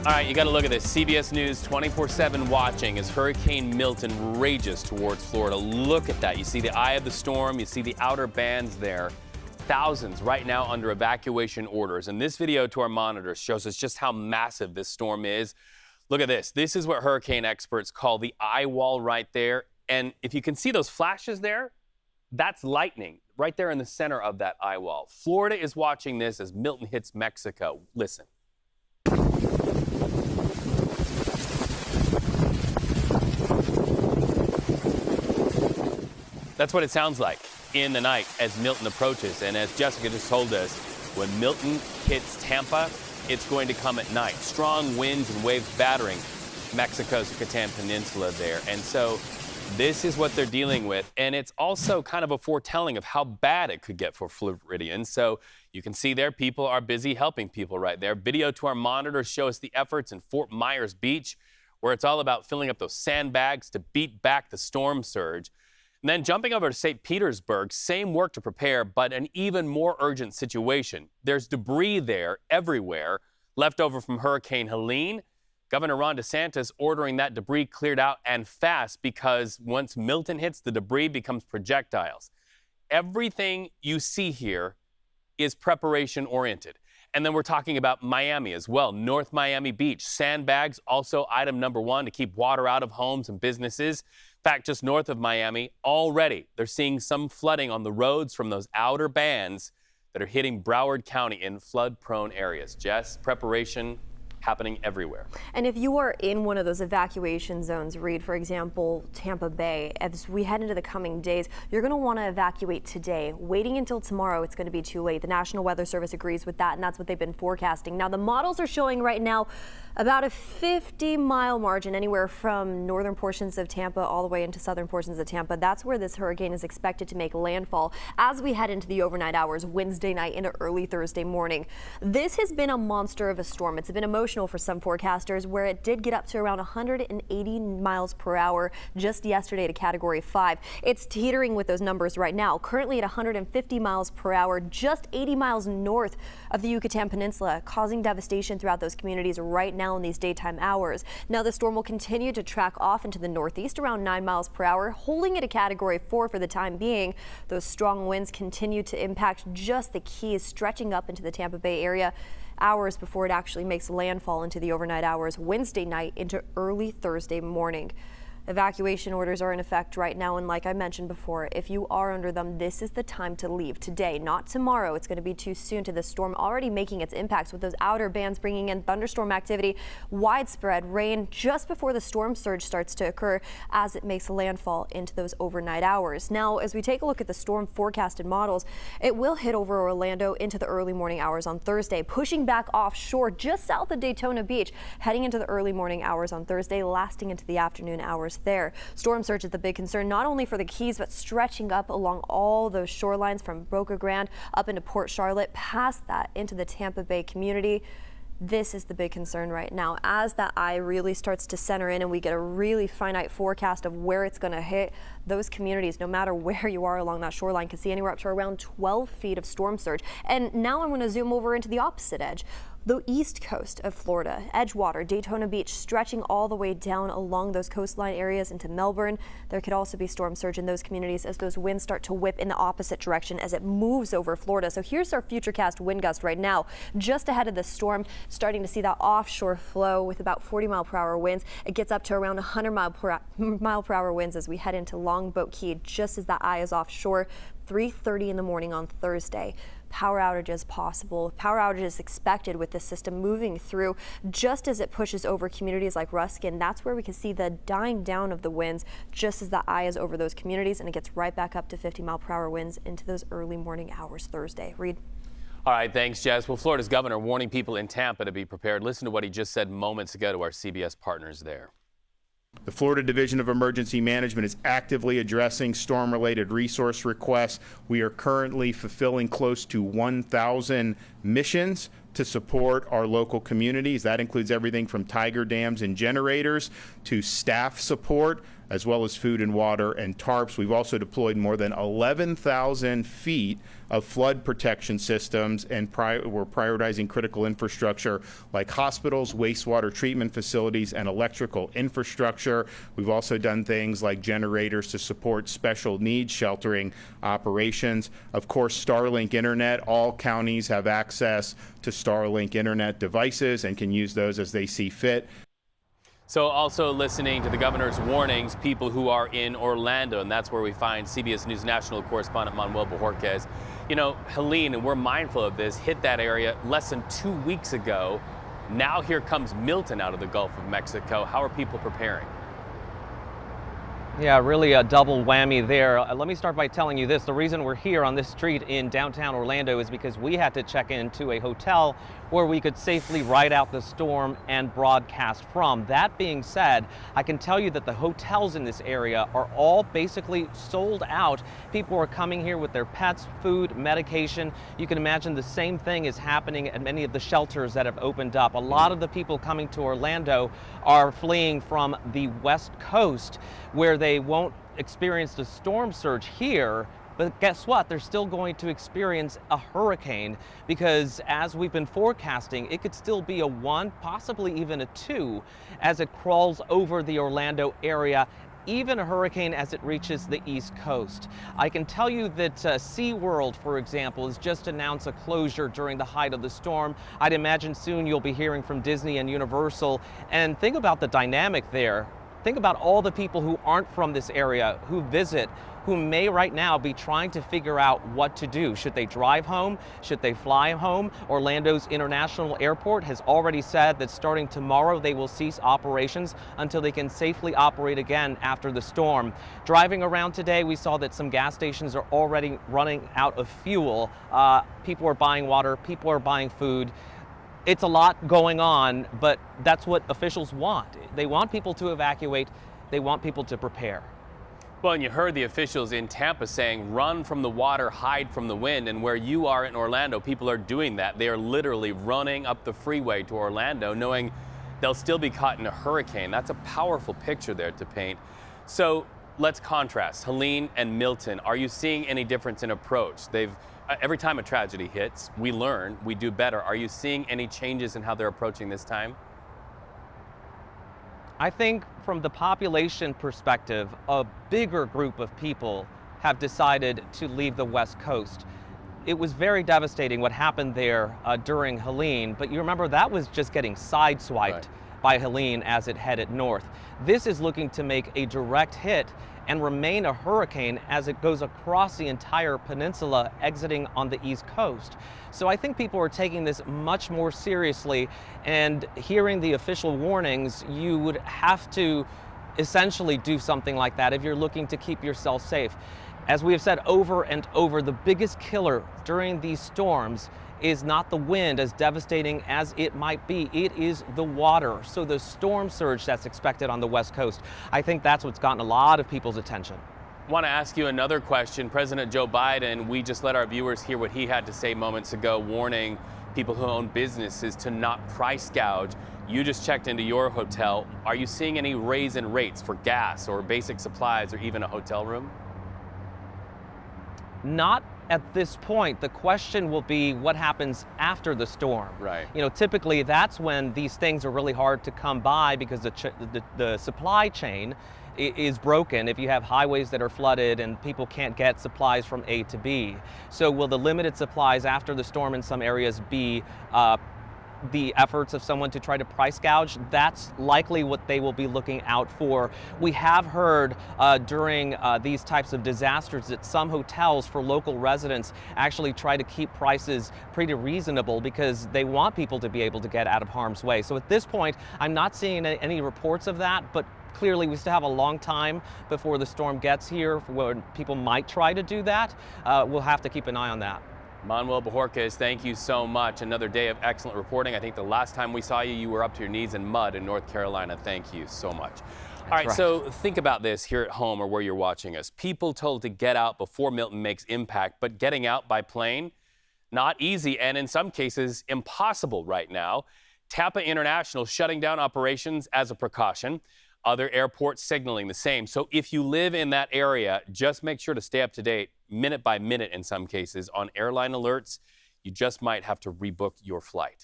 All right, you got to look at this. CBS News 24/7 watching as Hurricane Milton rages towards Florida. Look at that. You see the eye of the storm. You see the outer bands there. Thousands right now under evacuation orders. And this video to our monitors shows us just how massive this storm is. Look at this. This is what hurricane experts call the eye wall right there. And if you can see those flashes there, that's lightning right there in the center of that eye wall. Florida is watching this as Milton hits Mexico. Listen. That's what it sounds like in the night as Milton approaches. And as Jessica just told us, when Milton hits Tampa, it's going to come at night. Strong winds and waves battering Mexico's Yucatan Peninsula there. And so this is what they're dealing with. And it's also kind of a foretelling of how bad it could get for Floridians. So you can see there, people are busy helping people right there. Video to our monitors show us the efforts in Fort Myers Beach, where it's all about filling up those sandbags to beat back the storm surge. And then jumping over to St. Petersburg, same work to prepare, but an even more urgent situation. There's debris there everywhere, left over from Hurricane Helene. Governor Ron DeSantis ordering that debris cleared out and fast, because once Milton hits, the debris becomes projectiles. Everything you see here is preparation oriented. And then we're talking about Miami as well. North Miami Beach, sandbags, also item number one to keep water out of homes and businesses. In fact, just north of Miami, already they're seeing some flooding on the roads from those outer bands that are hitting Broward County in flood-prone areas. Jess, preparation happening everywhere. And if you are in one of those evacuation zones, Reed, for example, Tampa Bay, as we head into the coming days, you're going to want to evacuate today. Waiting until tomorrow, it's going to be too late. The National Weather Service agrees with that, and that's what they've been forecasting. Now, the models are showing right now about a 50-mile margin anywhere from northern portions of Tampa all the way into southern portions of Tampa. That's where this hurricane is expected to make landfall as we head into the overnight hours, Wednesday night into early Thursday morning. This has been a monster of a storm. It's been emotional for some forecasters, where it did get up to around 180 miles per hour just yesterday to Category 5. It's teetering with those numbers right now, currently at 150 miles per hour, just 80 miles north of the Yucatan Peninsula, causing devastation throughout those communities right now in these daytime hours. Now, the storm will continue to track off into the northeast around 9 miles per hour, holding it a Category 4 for the time being. Those strong winds continue to impact just the Keys, stretching up into the Tampa Bay area hours before it actually makes landfall into the overnight hours Wednesday night into early Thursday morning. Evacuation orders are in effect right now, and like I mentioned before, if you are under them, this is the time to leave today, not tomorrow. It's going to be too soon to the storm already making its impacts, with those outer bands bringing in thunderstorm activity, widespread rain just before the storm surge starts to occur as it makes landfall into those overnight hours. Now, as we take a look at the storm forecasted models, it will hit over Orlando into the early morning hours on Thursday, pushing back offshore just south of Daytona Beach, heading into the early morning hours on Thursday, lasting into the afternoon hours there. Storm surge is the big concern, not only for the Keys, but stretching up along all those shorelines from Boca Grande up into Port Charlotte, past that into the Tampa Bay community. This is the big concern right now. As that eye really starts to center in and we get a really finite forecast of where it's going to hit, those communities, no matter where you are along that shoreline, can see anywhere up to around 12 feet of storm surge. And now I'm going to zoom over into the opposite edge. The east coast of Florida, Edgewater, Daytona Beach, stretching all the way down along those coastline areas into Melbourne. There could also be storm surge in those communities as those winds start to whip in the opposite direction as it moves over Florida. So here's our futurecast wind gust right now, just ahead of the storm, starting to see that offshore flow with about 40-mile-per-hour winds. It gets up to around 100-mile-per-hour winds as we head into Longboat Key, just as that eye is offshore. 3:30 in the morning on Thursday. Power outages possible. Power outages expected with this system moving through just as it pushes over communities like Ruskin. That's where we can see the dying down of the winds just as the eye is over those communities, and it gets right back up to 50-mile-per-hour winds into those early morning hours Thursday. Reed. All right, thanks, Jess. Well, Florida's governor warning people in Tampa to be prepared. Listen to what he just said moments ago to our CBS partners there. The Florida Division of Emergency Management is actively addressing storm-related resource requests. We are currently fulfilling close to 1,000 missions to support our local communities. That includes everything from tiger dams and generators to staff support. as well as food and water and tarps. We've also deployed more than 11,000 feet of flood protection systems, and we're prioritizing critical infrastructure like hospitals, wastewater treatment facilities, and electrical infrastructure. We've also done things like generators to support special needs sheltering operations. Of course, Starlink internet. All counties have access to Starlink internet devices and can use those as they see fit. So also listening to the governor's warnings, people who are in Orlando, and that's where we find CBS News national correspondent Manuel Bojorquez. You know, Helene, and we're mindful of this, hit that area less than 2 weeks ago. Now here comes Milton out of the Gulf of Mexico. How are people preparing? Yeah, really a double whammy there. Let me start by telling you this. The reason we're here on this street in downtown Orlando is because we had to check into a hotel where we could safely ride out the storm and broadcast from. That being said, I can tell you that the hotels in this area are all basically sold out. People are coming here with their pets, food, medication. You can imagine the same thing is happening at many of the shelters that have opened up. A lot of the people coming to Orlando are fleeing from the West Coast, where they won't experience the storm surge here. But guess what? They're still going to experience a hurricane, because as we've been forecasting, it could still be a 1, possibly even a 2, as it crawls over the Orlando area, even a hurricane as it reaches the East Coast. I can tell you that SeaWorld, for example, has just announced a closure during the height of the storm. I'd imagine soon you'll be hearing from Disney and Universal. And think about the dynamic there. Think about all the people who aren't from this area, who visit, who may right now be trying to figure out what to do. Should they drive home? Should they fly home? Orlando's International Airport has already said that starting tomorrow they will cease operations until they can safely operate again after the storm. Driving around today, we saw that some gas stations are already running out of fuel. People are buying water, people are buying food. It's a lot going on, but that's what officials want. They want people to evacuate. They want people to prepare. Well, and you heard the officials in Tampa saying, run from the water, hide from the wind. And where you are in Orlando, people are doing that. They are literally running up the freeway to Orlando, knowing they'll still be caught in a hurricane. That's a powerful picture there to paint. So let's contrast Helene and Milton. Are you seeing any difference in approach? Every time a tragedy hits, we learn, we do better. Are you seeing any changes in how they're approaching this time? I think from the population perspective, a bigger group of people have decided to leave the West Coast. It was very devastating what happened there during Helene, but you remember that was just getting sideswiped by Helene as it headed north. This is looking to make a direct hit and remain a hurricane as it goes across the entire peninsula, exiting on the East Coast. So I think people are taking this much more seriously, and hearing the official warnings, you would have to essentially do something like that if you're looking to keep yourself safe. As we have said over and over, the biggest killer during these storms is not the wind, as devastating as it might be. It is the water. So the storm surge that's expected on the West Coast, I think that's what's gotten a lot of people's attention. I want to ask you another question. President Joe Biden, we just let our viewers hear what he had to say moments ago, warning people who own businesses to not price gouge. You just checked into your hotel. Are you seeing any raise in rates for gas or basic supplies or even a hotel room? Not at this point. The question will be what happens after the storm. Right. You know, typically that's when these things are really hard to come by, because the supply chain is broken if you have highways that are flooded and people can't get supplies from A to B. So will the limited supplies after the storm in some areas be the efforts of someone to try to price gouge? That's likely what they will be looking out for. We have heard during these types of disasters that some hotels for local residents actually try to keep prices pretty reasonable because they want people to be able to get out of harm's way. So at this point, I'm not seeing any reports of that, but clearly we still have a long time before the storm gets here when people might try to do that. We'll have to keep an eye on that. Manuel Bojorquez, thank you so much. Another day of excellent reporting. I think the last time we saw you, you were up to your knees in mud in North Carolina. Thank you so much. All right, so think about this here at home or where you're watching us. People told to get out before Milton makes impact, but getting out by plane, not easy, and in some cases, impossible right now. Tampa International shutting down operations as a precaution. Other airports signaling the same. So if you live in that area, just make sure to stay up to date, minute by minute in some cases, on airline alerts. You just might have to rebook your flight.